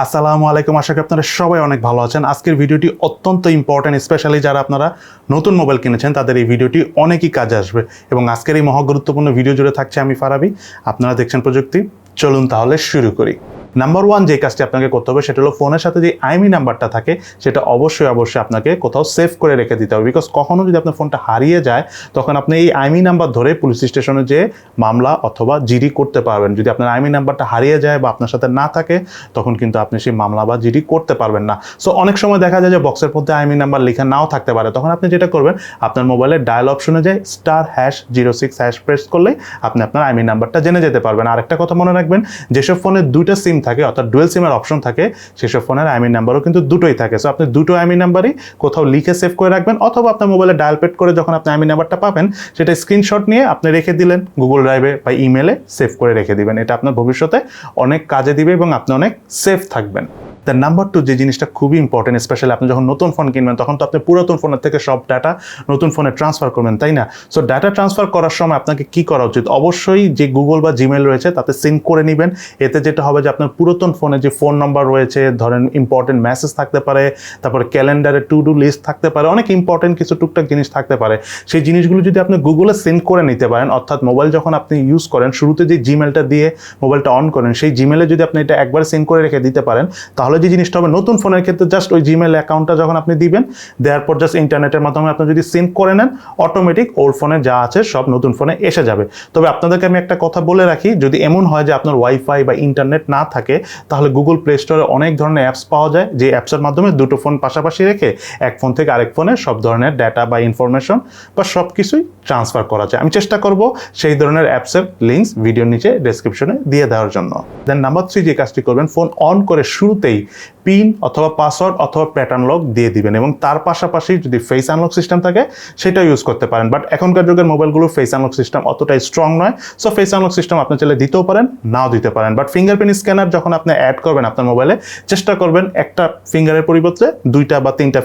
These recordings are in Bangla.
আসসালামু আলাইকুম, আশা করি আপনারা সবাই অনেক ভালো আছেন। আজকের ভিডিওটি অত্যন্ত ইম্পর্টেন্ট, স্পেশালি যারা আপনারা নতুন মোবাইল কিনেছেন তাদের এই ভিডিওটি অনেকই কাজে আসবে এবং আজকের এই মহা গুরুত্বপূর্ণ ভিডিও জুড়ে থাকছে আমি ফারাবি। আপনারা দেখছেন প্রযুক্তি। চলুন তাহলে শুরু করি। নাম্বার ওয়ান যে কাজটি আপনাকে করতে হবে সেটা হলো ফোনের সাথে যে আইএমই নাম্বারটা থাকে সেটা অবশ্যই আপনাকে কোথাও সেভ করে রেখে দিতে হবে। বিকজ কখনো যদি আপনার ফোনটা হারিয়ে যায় তখন আপনি এই আইএমই নাম্বার ধরে পুলিশ স্টেশনে যেয়ে মামলা অথবা জিডি করতে পারবেন। যদি আপনার আইএমই নাম্বারটা হারিয়ে যায় বা আপনার সাথে না থাকে তখন কিন্তু আপনি সেই মামলা বা জিডি করতে পারবেন না। সো অনেক সময় দেখা যায় যে বক্সের মধ্যে আইএমই নাম্বার লেখা নাও থাকতে পারে, তখন আপনি যেটা করবেন আপনার মোবাইলের ডায়াল অপশনে যায় *#06# প্রেস করলেই আপনি আপনার আইএমই নাম্বারটা জেনে যেতে পারবেন। আরেকটা কথা মনে রাখবেন, যেসব ফোনে দুইটা সিম থাকে অর্থাৎ ডুয়েল সিমের অপশন থাকে সেসব ফোনের আইএমই নাম্বারও কিন্তু দুটোই থাকে। সো আপনি দুটো আইএমই নাম্বারই কোথাও লিখে সেভ করে রাখবেন অথবা আপনার মোবাইলে ডায়াল পেড করে যখন আপনি আইএমই নাম্বারটা পাবেন সেটা স্ক্রিনশট নিয়ে আপনি রেখে দিলেন গুগল ড্রাইভে বা ইমেলে সেভ করে রেখে দিবেন। এটা আপনার ভবিষ্যতে অনেক কাজে দিবে এবং আপনি অনেক সেফ থাকবেন। দ্য নাম্বার টু যে জিনিসটা খুবই ইম্পর্টেন্ট, স্পেশালি আপনি যখন নতুন ফোন কিনবেন তখন তো আপনি পুরাতন ফোনের থেকে সব ডাটা নতুন ফোনে ট্রান্সফার করবেন, তাই না? সো ডাটা ট্রান্সফার করার সময় আপনাকে কি করা উচিত? অবশ্যই যে গুগল বা জিমেল রয়েছে তাতে সিঙ্ক করে নেবেন। এতে যেটা হবে যে আপনার পুরাতন ফোনে যে ফোন নাম্বার রয়েছে, ধরেন ইম্পর্টেন্ট মেসেজ থাকতে পারে, তারপরে ক্যালেন্ডারে টু ডু লিস্ট থাকতে পারে, অনেক ইম্পর্টেন্ট কিছু টুকটাক জিনিস থাকতে পারে। সেই জিনিসগুলো যদি আপনি গুগলে সিঙ্ক করে নিতে পারেন, অর্থাৎ মোবাইল যখন আপনি ইউজ করেন শুরুতে যে জিমেলটা দিয়ে মোবাইলটা অন করেন সেই জিমেলে যদি আপনি এটা একবার সিঙ্ক করে রেখে দিতে পারেন তাহলে যে জিনিসটা হবে নতুন ফোনের ক্ষেত্রে জাস্ট ওই জিমেল অ্যাকাউন্টটা যখন আপনি দিবেন, দেওয়ার পর জাস্ট ইন্টারনেটের মাধ্যমে আপনি যদি সিঙ্ক করে নেন অটোমেটিক ওল্ড ফোনে যা আছে সব নতুন ফোনে এসে যাবে। তবে আপনাদেরকে আমি একটা কথা বলে রাখি, যদি এমন হয় যে আপনার ওয়াইফাই বা ইন্টারনেট না থাকে তাহলে গুগল প্লে স্টোরে অনেক ধরনের অ্যাপস পাওয়া যায় যে অ্যাপসের মাধ্যমে দুটো ফোন পাশাপাশি রেখে এক ফোন থেকে আরেক ফোনে সব ধরনের ডাটা বা ইনফরমেশন বা সব কিছুই ট্রান্সফার করা যায়। আমি চেষ্টা করব সেই ধরনের অ্যাপসের লিঙ্কস ভিডিওর নিচে ডেসক্রিপশনে দিয়ে দেওয়ার জন্য। দেন নাম্বার থ্রি যে কাজটি করবেন, ফোন অন করে শুরুতেই পিন অথবা পাসওয়ার্ড অথবা প্যাটার্ন লক দিয়ে দিবেন এবং তার পাশাপাশি যদি ফেস আনলক সিস্টেম থাকে সেটা ইউজ করতে পারেন। বাট এখনকার যুগের মোবাইলগুলোর ফেস আনলক সিস্টেম অতটাই স্ট্রং নয়। সো ফেস আনলক সিস্টেম আপনি চাইলে দিতেও পারেন, নাও দিতে পারেন। বাট ফিঙ্গারপ্রিন্ট স্ক্যানার যখন আপনি অ্যাড করবেন আপনার মোবাইলে, চেষ্টা করবেন একটা ফিঙ্গারের পরিবর্তে দুইটা বা তিনটা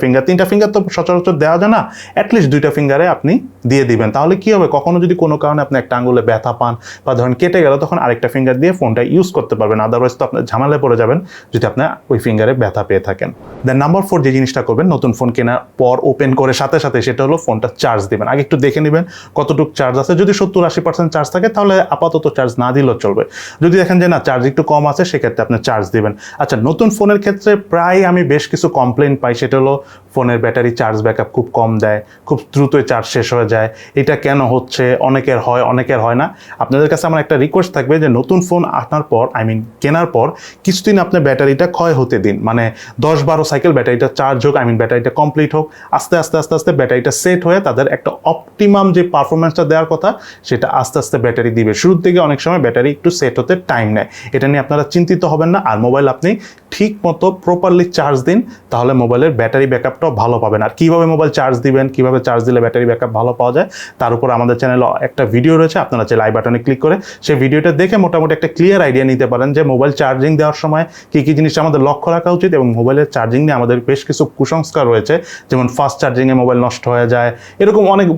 ফিঙ্গার তো সচরাচর দেওয়া যায় না, অ্যাটলিস্ট দুইটা ফিঙ্গারে আপনি দিয়ে দিবেন। তাহলে কি হবে, কখনো যদি কোনো কারণে আপনি একটা আঙ্গুলে ব্যথা পান বা ধরেন কেটে গেল তখন আরেকটা ফিঙ্গার দিয়ে ফোনটা ইউজ করতে পারবেন। আদারওয়াইজ তো আপনার ঝামেলায় পড়ে যাবেন যদি আপনার ওই ফিঙ্গারে ব্যথা পেয়ে থাকেন। দেন নাম্বার ফোর যে জিনিসটা করবেন, নতুন ফোন কেনার পর ওপেন করে সাথে সাথে সেটা হলো ফোনটা চার্জ দিবেন। আগে একটু দেখে নেবেন কতটুকু চার্জ আছে। যদি 70-80% চার্জ থাকে তাহলে আপাতত চার্জ না দিলেও চলবে। যদি দেখেন যে না চার্জ একটু কম আছে সেক্ষেত্রে আপনি চার্জ দিবেন। আচ্ছা, নতুন ফোনের ক্ষেত্রে প্রায় আমি বেশ কিছু কমপ্লেন পাই, সেটা হলো ফোনের ব্যাটারি চার্জ ব্যাকআপ খুব কম দেয়, খুব দ্রুতই চার্জ শেষ হয়ে যায়। এটা কেন হচ্ছে? অনেকের হয় অনেকের হয় না। আপনাদের কাছে আমার একটা রিকোয়েস্ট থাকবে যে নতুন ফোন আনার পর কেনার পর কিছুদিন আপনি ব্যাটারিটা ক্ষয় হতে দিন, মানে 10-12 সাইকেল ব্যাটারিটা চার্জ হোক, ব্যাটারিটা কমপ্লিট হোক। আস্তে আস্তে ব্যাটারিটা সেট হয়ে তাদের একটা অপটিমাম যে পারফরমেন্সটা দেওয়ার কথা সেটা আস্তে আস্তে ব্যাটারি দিবে। শুরুর দিকে অনেক সময় ব্যাটারি একটু সেট হতে টাইম নেয়, এটা নিয়ে আপনারা চিন্তিত হবেন না। আর মোবাইল আপনি ঠিক মতো প্রপারলি চার্জ দিন, তাহলে মোবাইলের ব্যাটারি ব্যাকআপটাও ভালো পাবেন। আর কীভাবে মোবাইল চার্জ দিবেন, কীভাবে চার্জ দিলে ব্যাটারি ব্যাকআপ ভালো পাওয়া যায় তার উপর আমাদের চ্যানেলে একটা ভিডিও রয়েছে, আপনারা চাইলে আই বাটনে ক্লিক করে সেই ভিডিওটা দেখে মোটামুটি একটা ক্লিয়ার আইডিয়া নিতে পারেন যে মোবাইল চার্জিং দেওয়ার সময় কী কী জিনিস আমাদের লক্ষ্য রাখা উচিত। এবং মোবাইলের চার্জিং নিয়ে আমাদের বেশ কিছু কুসংস্কার রয়েছে, যেমন ফাস্ট চার্জিংয়ে মোবাইল নষ্ট হয়ে যায়, এরকম অনেক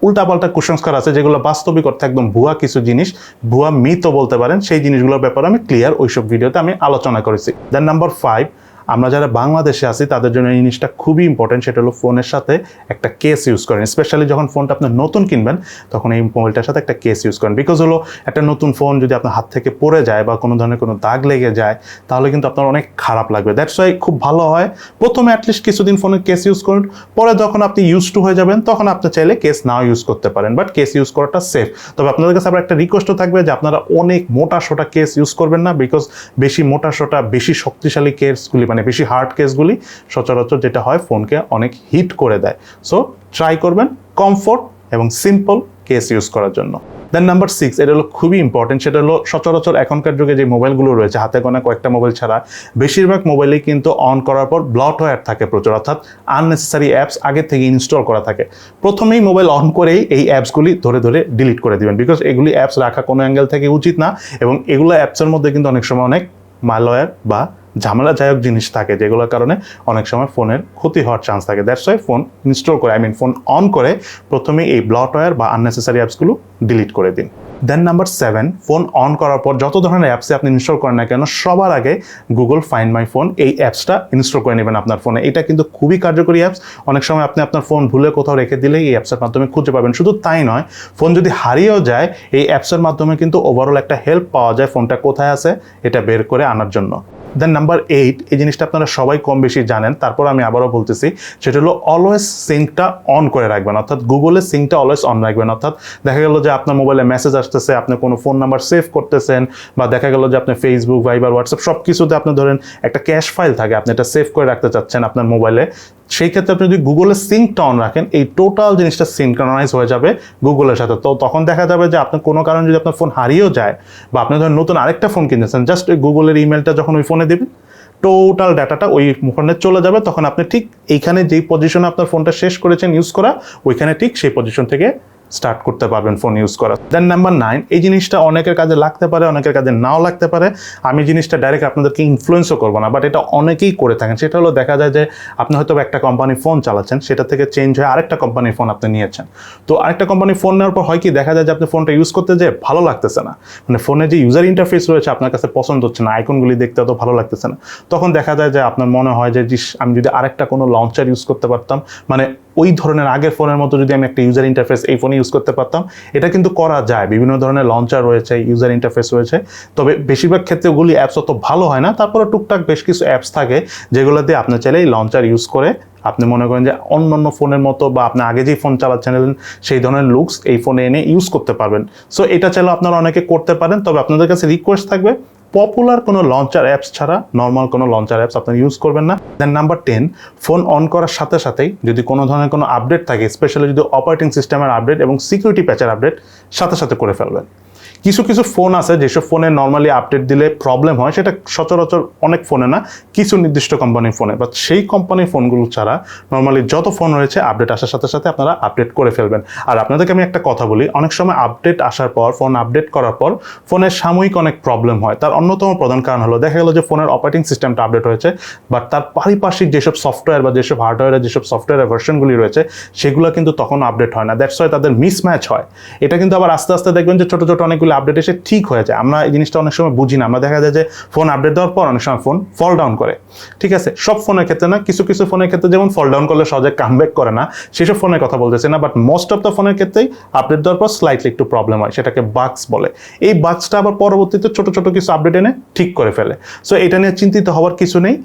উল্টাপাল্টা কুসংস্কার আছে যেগুলো বাস্তবিক অর্থে একদম ভুয়া কিছু জিনিস, ভুয়া মিথও বলতে পারেন। সেই জিনিসগুলোর ব্যাপারে আমি ক্লিয়ার ওইসব ভিডিওতে আমি আলোচনা করেছি। দেন নাম্বার 5, আমরা যারা বাংলাদেশে আছি তাদের জন্য এই জিনিসটা খুবই ইম্পর্টেন্ট, সেটা হলো ফোনের সাথে একটা কেস ইউজ করেন। স্পেশালি যখন ফোনটা আপনার নতুন কিনবেন তখন এই মোবাইলটার সাথে একটা কেস ইউজ করেন। বিকজ হলো একটা নতুন ফোন যদি আপনার হাত থেকে পড়ে যায় বা কোনো ধরনের কোনো দাগ লেগে যায় তাহলে কিন্তু আপনার অনেক খারাপ লাগবে। দ্যাটস ওয়াই খুব ভালো হয় প্রথমে অ্যাটলিস্ট কিছুদিন ফোনের কেস ইউজ করুন, পরে যখন আপনি ইউজ টু হয়ে যাবেন তখন আপনি চাইলে কেস নাও ইউজ করতে পারেন, বাট কেস ইউজ করাটা সেফ। তবে আপনাদের কাছে আবার একটা রিকোয়েস্টও থাকবে যে আপনারা অনেক মোটা সোটা কেস ইউজ করবেন না, বিকজ বেশি মোটা সোটা বেশি শক্তিশালী কেসগুলি মানে বেশি হার্ড কেসগুলি সচরাচর যেটা হয় ফোনকে অনেক হিট করে দেয়। সো ট্রাই করবেন কমফোর্ট এবং সিম্পল কেস ইউজ করার জন্য। দেন নাম্বার 6, এটা হলো খুবই ইম্পর্টেন্ট, সেটা হলো সচরাচর এখনকার যুগে যে মোবাইলগুলো রয়েছে হাতে গোনা কয়েকটা মোবাইল ছাড়া বেশিরভাগ মোবাইলেই কিন্তু অন করার পর ব্লটওয়্যার থাকে প্রচুর, অর্থাৎ আননেসেসারি অ্যাপস আগে থেকে ইনস্টল করা থাকে। প্রথমেই মোবাইল অন করেই এই অ্যাপসগুলি ধরে ধরে ডিলিট করে দিবেন, বিকজ এগুলি অ্যাপস রাখা কোনো অ্যাঙ্গেল থেকে উচিত না এবং এগুলো অ্যাপসের মধ্যে কিন্তু অনেক সময় অনেক ম্যালওয়্যার বা ঝামেলাদায়ক জিনিস থাকে যেগুলোর কারণে অনেক সময় ফোনের ক্ষতি হওয়ার চান্স থাকে। দ্যাটস ওয়াই ফোন ইনস্টল করে ফোন অন করে প্রথমে এই ব্লটওয়্যার বা আননেসেসারি অ্যাপসগুলো ডিলিট করে দিন। দেন নাম্বার 7, ফোন অন করার পর যত ধরনের অ্যাপসে আপনি ইনস্টল করেন না কেন সবার আগে গুগল ফাইন্ড মাই ফোন এই অ্যাপসটা ইনস্টল করে নেবেন আপনার ফোনে। এটা কিন্তু খুবই কার্যকরী অ্যাপস। অনেক সময় আপনি আপনার ফোন ভুলে কোথাও রেখে দিলে এই অ্যাপসের মাধ্যমে খুঁজে পাবেন। শুধু তাই নয়, ফোন যদি হারিয়েও যায় এই অ্যাপসের মাধ্যমে কিন্তু ওভারঅল একটা হেল্প পাওয়া যায় ফোনটা কোথায় আছে এটা বের করে আনার জন্য। দেন নাম্বার 8, এই জিনিসটা আপনারা সবাই কম বেশি জানেন, তারপর আমি আবারও বলতেছি, সেটা হলো অলওয়েজ সিঙ্কটা অন করে রাখবেন, অর্থাৎ গুগলের সিঙ্কটা অলওয়েজ অন রাখবেন। অর্থাৎ দেখা গেল যে আপনার মোবাইলে মেসেজ আসতেছে, আপনি কোনো ফোন নাম্বার সেভ করতেছেন, বা দেখা গেল যে আপনি ফেসবুক, ভাইবার, হোয়াটসঅ্যাপ সব কিছুতে আপনি ধরেন একটা ক্যাশ ফাইল থাকে, আপনি এটা সেভ করে রাখতে চাচ্ছেন আপনার মোবাইলে, সেই ক্ষেত্রে আপনি যদি গুগলের সিঙ্কটা অন রাখেন এই টোটাল জিনিসটা সিনক্রোনাইজ হয়ে যাবে গুগলের সাথে। তো তখন দেখা যাবে যে আপনার কোনো কারণে যদি আপনার ফোন হারিয়েও যায় বা আপনি ধরেন নতুন আরেকটা ফোন কিনেছেন, জাস্ট ওই গুগলের ইমেলটা যখন ওই ফোনে দেবেন টোটাল ডাটাটা ওই ফোনে চলে যাবে। তখন আপনি ঠিক এইখানে যেই পজিশনে আপনার ফোনটা শেষ করেছেন ইউজ করা, ওইখানে ঠিক সেই পজিশন থেকে স্টার্ট করতে পারবেন ফোন ইউজ করা। দেন নাম্বার 9, এই জিনিসটা অনেকের কাজে লাগতে পারে, অনেকের কাজে নাও লাগতে পারে। আমি জিনিসটা ডাইরেক্ট আপনাদেরকে ইনফ্লুয়েন্সও করবো না, বাট এটা অনেকেই করে থাকেন। সেটা হলো দেখা যায় যে আপনি হয়তো একটা কোম্পানির ফোন চালাচ্ছেন, সেটা থেকে চেঞ্জ হয়ে আরেকটা কোম্পানির ফোন আপনি নিয়েছেন। তো আরেকটা কোম্পানির ফোন নেওয়ার পর হয় কি, দেখা যায় যে আপনি ফোনটা ইউজ করতে যেয়ে ভালো লাগতেছে না, মানে ফোনে যে ইউজার ইন্টারফেস রয়েছে আপনার কাছে পছন্দ হচ্ছে না, আইকনগুলি দেখতে অত ভালো লাগতেছে না। তখন দেখা যায় যে আপনার মনে হয় যে আমি যদি আরেকটা কোনো লঞ্চার ইউজ করতে পারতাম, মানে ওই ধরনের আগের ফোনের মতো যদি আমি একটা ইউজার ইন্টারফেস এই ফোনে ইউজ করতে পারতাম। এটা কিন্তু করা যায়, বিভিন্ন ধরনের লঞ্চার রয়েছে, ইউজার ইন্টারফেস রয়েছে, তবে বেশিরভাগ ক্ষেত্রে ওগুলি অ্যাপস অত ভালো হয় না। তারপরে টুকটাক বেশ কিছু অ্যাপস থাকে যেগুলো দিয়ে আপনি চাইলে এই লঞ্চার ইউজ করে আপনি মনে করেন যে অন্যান্য ফোনের মতো বা আপনি আগে যেই ফোন চালাচ্ছেন সেই ধরনের লুকস এই ফোনে এনে ইউজ করতে পারবেন। সো এটা চাইলে আপনারা অনেকে করতে পারেন, তবে আপনাদের কাছে রিকোয়েস্ট থাকবে পপুলার কোনো লঞ্চার অ্যাপস ছাড়া নর্মাল কোনো লঞ্চার অ্যাপস আপনি ইউজ করবেন না। দেন নাম্বার 10, ফোন অন করার সাথে সাথেই যদি কোনো ধরনের কোনো আপডেট থাকে, স্পেশালি যদি অপারেটিং সিস্টেমের আপডেট এবং সিকিউরিটি প্যাচের আপডেট সাথে সাথে করে ফেলবেন। কিছু কিছু ফোন আছে যেসব ফোনে নর্মালি আপডেট দিলে প্রবলেম হয়, সেটা সচরাচর অনেক ফোনে না, কিছু নির্দিষ্ট কোম্পানির ফোনে, বাট সেই কোম্পানির ফোনগুলো ছাড়া নর্মালি যত ফোন রয়েছে আপডেট আসার সাথে সাথে আপনারা আপডেট করে ফেলবেন। আর আপনাদেরকে আমি একটা কথা বলি, অনেক সময় আপডেট আসার পর, ফোন আপডেট করার পর ফোনের সাময়িক অনেক প্রবলেম হয়। তার অন্যতম প্রধান কারণ হলো দেখা গেল যে ফোনের অপারেটিং সিস্টেমটা আপডেট হয়েছে, বাট তার পারিপার্শ্বিক যেসব সফটওয়্যার বা যেসব হার্ডওয়্যারের যেসব সফটওয়্যারের ভার্সনগুলি রয়েছে সেগুলো কিন্তু তখন আপডেট হয় না। দ্যাটস ওয়াই তাদের মিসম্যাচ হয়। এটা কিন্তু আবার আস্তে আস্তে দেখবেন যে ছোটো ছোটো অনেকগুলো আপডেট এসে ঠিক হয়ে যায়। আমরা এই জিনিসটা অনেক সময় বুঝি না, আমরা দেখা যায় যে ফোন আপডেট দেওয়ার পর অনেক সময় ফোন ফল ডাউন করে। ঠিক আছে, সব ফোনের ক্ষেত্রে না, কিছু কিছু ফোনের ক্ষেত্রে যেমন ফল ডাউন করলে সহজে কামব্যাক করে না, সেসব ফোনের কথা বলতেছে না, বাট মোস্ট অফ দ্য ফোনের ক্ষেত্রেই আপডেট দেওয়ার পর স্লাইটলি একটু প্রবলেম হয়, সেটাকে বাগস বলে। এই বাগসটা আবার পরবর্তীতে ছোট ছোট কিছু আপডেট এনে ঠিক করে ফেলে। সো এটা নিয়ে চিন্তিত হওয়ার কিছু নেই,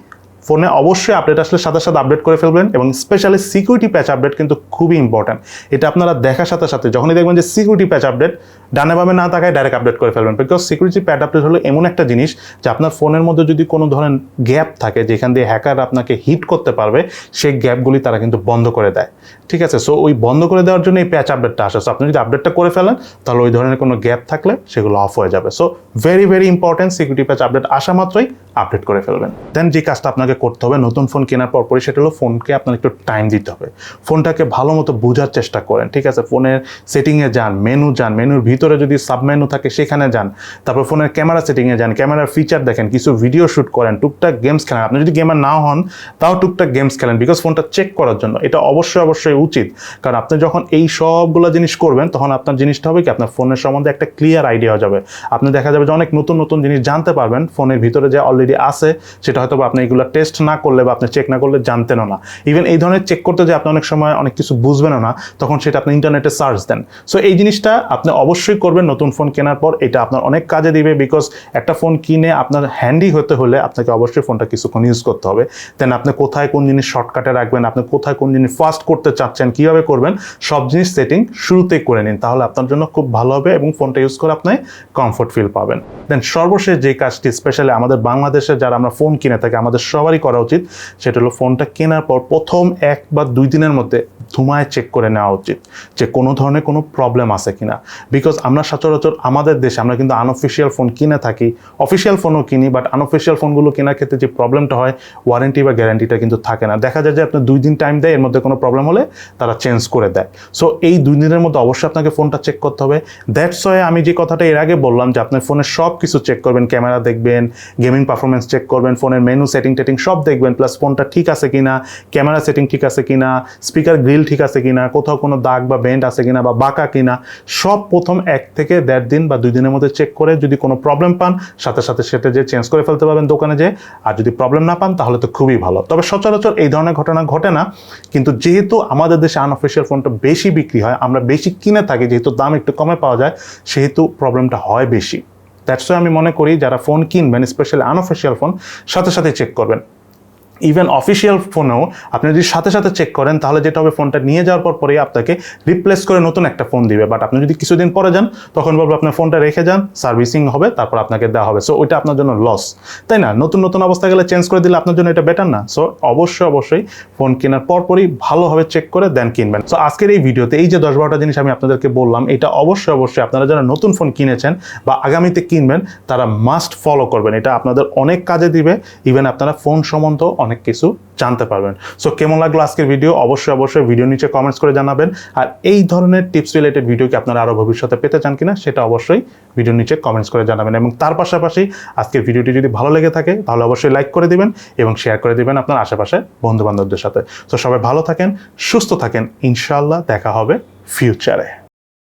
ফোনে অবশ্যই আপডেট আসলে সাথে সাথে আপডেট করে ফেলবেন, এবং স্পেশালি সিকিউরিটি প্যাচ আপডেট কিন্তু খুবই ইম্পর্ট্যান্ট। এটা আপনারা দেখার সাথে সাথে যখনই দেখবেন যে সিকিউরিটি প্যাচ আপডেট, ডানে বামে না তাকায় ডাইরেক্ট আপডেট করে ফেলবেন, বিকজ সিকিউরিটি প্যাচ আপডেট হলো এমন একটা জিনিস যে আপনার ফোনের মধ্যে যদি কোনো ধরনের গ্যাপ থাকে যেখান দিয়ে হ্যাকার আপনাকে হিট করতে পারবে, সেই গ্যাপগুলি তারা কিন্তু বন্ধ করে দেয়। ঠিক আছে, সো ওই বন্ধ করে দেওয়ার জন্য এই প্যাচ আপডেটটা আসে। সো আপনি যদি আপডেটটা করে ফেলেন তাহলে ওই ধরনের কোনো গ্যাপ থাকলে সেগুলো অফ হয়ে যাবে। So very very important, security প্যাচ আপডেট আসা মাত্রই আপডেট করে ফেলবেন। দেন যে কাজটা আপনাকে করতে হবে নতুন ফোন কেনার পরপরই, সেটা হলো ফোনকে আপনার একটু টাইম দিতে হবে, ফোনটাকে ভালো মতো বোঝার চেষ্টা করেন। ঠিক আছে, ফোনের সেটিংয়ে যান, মেনুর ভিতরে যদি সাবমেনু থাকে সেখানে যান, তারপর ফোনের ক্যামেরা সেটিংয়ে যান, ক্যামেরার ফিচার দেখেন, কিছু ভিডিও শ্যুট করেন, টুকটাক গেমস খেলেন। আপনি যদি গেমার না হন তাও টুকটাক গেমস খেলেন, বিকজ ফোনটা চেক করার জন্য। এটা অবশ্যই উচিত, কারণ আপনি যখন এই সবগুলো জিনিস করবেন তখন আপনার জিনিসটা হবে কি, আপনার ফোনের সম্বন্ধে একটা ক্লিয়ার আইডিয়া হয়ে যাবে। আপনি দেখা যাবে যে অনেক নতুন নতুন জিনিস জানতে পারবেন ফোনের ভিতরে যে অলরেডি আছে, সেটা হয়তো আপনি এগুলো টেস্ট না করলে বা আপনি চেক না করলে জানতেনও না। ইভেন এই ধরনের চেক করতে যে আপনি অনেক সময় অনেক কিছু বুঝবেনও না, তখন সেটা আপনি ইন্টারনেটে সার্চ দেন। সো এই জিনিসটা আপনি অবশ্যই করবেন নতুন ফোন কেনার পর, এটা আপনার অনেক কাজে দিবে, বিকজ একটা ফোন কিনে আপনার হ্যান্ডি হতে হলে আপনাকে অবশ্যই ফোনটা কিছুক্ষণ ইউজ করতে হবে। দেন আপনি কোথায় কোন জিনিস শর্টকাটে রাখবেন, আপনি কোথায় কোন জিনিস ফাস্ট করতে চাচ্ছেন, কীভাবে করবেন, সব জিনিস সেটিং শুরুতেই করে নিন, তাহলে আপনার জন্য খুব ভালো হবে এবং ফোনটা ইউজ করে আপনি কমফোর্ট ফিল পাবেন। দেন সর্বশেষ যে কাজটি স্পেশালি আমাদের বাংলাদেশে যারা আমরা ফোন কিনে থাকি আমাদের সবারই করা উচিত, সেটা হলো ফোনটা কেনার পর প্রথম 1 বা 2 দিনের মধ্যে ধুমায় চেক করে নেওয়া উচিত যে কোনো ধরনের কোনো প্রবলেম আছে কিনা। বিকজ আমরা সচরাচর আমাদের দেশে আমরা কিন্তু আনঅফিসিয়াল ফোন কিনে থাকি, অফিসিয়াল ফোনও কিনি, বাট আনঅফিসিয়াল ফোনগুলো কেনার ক্ষেত্রে যে প্রবলেমটা হয় ওয়ারেন্টি বা গ্যারান্টিটা কিন্তু থাকে না। দেখা যায় যে আপনি 2 দিন টাইম দেয়, এর মধ্যে কোনো প্রবলেম হলে তারা চেঞ্জ করে দেয়। সো এই 2 দিনের মধ্যে অবশ্যই আপনাকে ফোনটা চেক করতে হবে। দ্যাটস ওয়াই আমি যে কথাটা এর আগে বললাম যে আপনার ফোনের সব কিছু চেক করবেন, ক্যামেরা দেখবেন, গেমিং পারফরমেন্স চেক করবেন, ফোনের মেনু সেটিং টেটিং সব দেখবেন, প্লাস ফোনটা ঠিক আছে কিনা, ক্যামেরা সেটিং ঠিক আছে কিনা, স্পিকার গ্রিল ঠিক আছে কিনা, কোথাও কোনো দাগ বা বেন্ড আছে কিনা বা বাঁকা কিনা, সব প্রথম 1 থেকে 1.5 দিন বা 2 দিনের মধ্যে চেক করে যদি কোনো প্রবলেম পান সাথে সাথে সেটা যে চেঞ্জ করে ফেলতে পারবেন দোকানে যে। আর যদি প্রবলেম না পান তাহলে তো খুবই ভালো। তবে সচরাচর এই ধরনের ঘটনা ঘটে না, কিন্তু যেহেতু আমাদের দেশে আনঅফিসিয়াল ফোনটা বেশি বিক্রি হয়, আমরা বেশি কিনে থাকি, যেহেতু দাম একটু কমে পাওয়া যায়, সেহেতু প্রবলেমটা হয় বেশি। দ্যাটস ওয়াই আমি মনে করি যারা ফোন কিনবেন, স্পেশালি আনঅফিসিয়াল ফোন, সাথে সাথে চেক করবেন। ইভেন অফিসিয়াল ফোনেও আপনি যদি সাথে সাথে চেক করেন তাহলে যেটা হবে, ফোনটা নিয়ে যাওয়ার পরেই আপনাকে রিপ্লেস করে নতুন একটা ফোন দিবে। বাট আপনি যদি কিছুদিন পরে যান তখন বলবো আপনার ফোনটা রেখে যান, সার্ভিসিং হবে, তারপর আপনাকে দেওয়া হবে। সো ওইটা আপনার জন্য লস, তাই না? নতুন নতুন অবস্থা গেলে চেঞ্জ করে দিলে আপনার জন্য এটা বেটার না? সো অবশ্যই ফোন কেনার পরই ভালোভাবে চেক করে দেন কিনবেন। সো আজকের এই ভিডিওতে এই যে 10-12টা জিনিস আমি আপনাদেরকে বললাম, এটা অবশ্যই আপনারা যারা নতুন ফোন কিনেছেন বা আগামীতে কিনবেন তারা মাস্ট ফলো করবেন। এটা আপনাদের অনেক কাজে দিবে, ইভেন আপনারা ফোন সম্বন্ধেও অনেক কিছু জানতে পারবেন। সো কেমন লাগলো আজকের ভিডিও অবশ্যই ভিডিও নিচে কমেন্টস করে জানাবেন। আর এই ধরনের টিপস রিলেটেড ভিডিও কি আপনারা আরও ভবিষ্যতে পেতে চান কিনা সেটা অবশ্যই ভিডিও নিচে কমেন্টস করে জানাবেন। এবং তার পাশাপাশি আজকের ভিডিওটি যদি ভালো লেগে থাকে তাহলে অবশ্যই লাইক করে দিবেন এবং শেয়ার করে দিবেন আপনার আশেপাশে বন্ধুবান্ধবদের সাথে। তো সবাই ভালো থাকেন, সুস্থ থাকেন, ইনশাআল্লাহ দেখা হবে ফিউচারে।